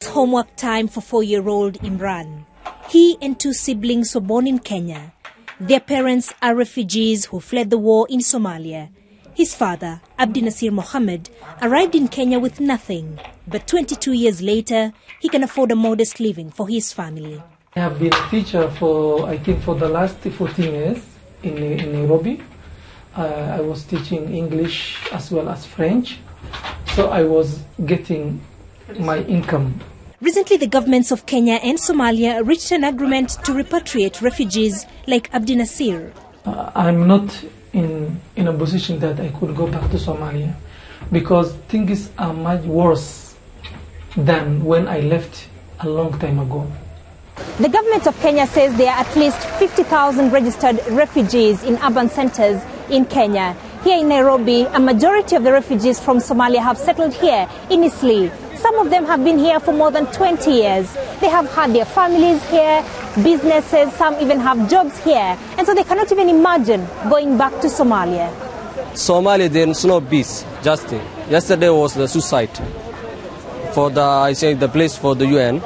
It's homework time for 4-year-old Imran. He and 2 siblings were born in Kenya. Their parents are refugees who fled the war in Somalia. His father, Abdi Nasir Mohammed, arrived in Kenya with nothing. But 22 years later, he can afford a modest living for his family. I have been a teacher for the last 14 years in Nairobi. I was teaching English as well as French. So I was getting my income. Recently, the governments of Kenya and Somalia reached an agreement to repatriate refugees like Abdi Nasir. I'm not in a position that I could go back to Somalia because things are much worse than when I left a long time ago. The government of Kenya says there are at least 50,000 registered refugees in urban centers in Kenya. Here in Nairobi, a majority of the refugees from Somalia have settled here in Eastleigh. Some of them have been here for more than 20 years. They have had their families here, businesses, some even have jobs here. And so they cannot even imagine going back to Somalia. Somalia, there's no peace. Just yesterday was the suicide for the place for the UN.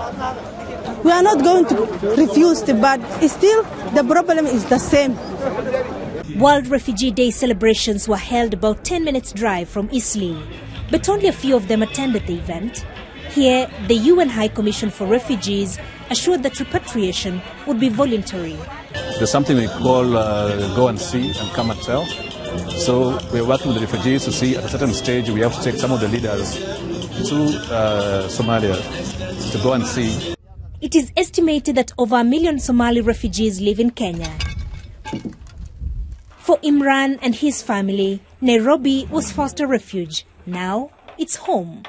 We are not going to refuse it, but still the problem is the same. World Refugee Day celebrations were held about 10 minutes drive from Eastleigh, but only a few of them attended the event. Here, the UN High Commission for Refugees assured that repatriation would be voluntary. There's something we call go and see and come and tell. So we're working with the refugees to see at a certain stage we have to take some of the leaders to Somalia to go and see. It is estimated that over 1 million Somali refugees live in Kenya. For Imran and his family, Nairobi was first a refuge. Now it's home.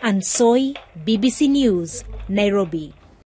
And Soy, BBC News, Nairobi.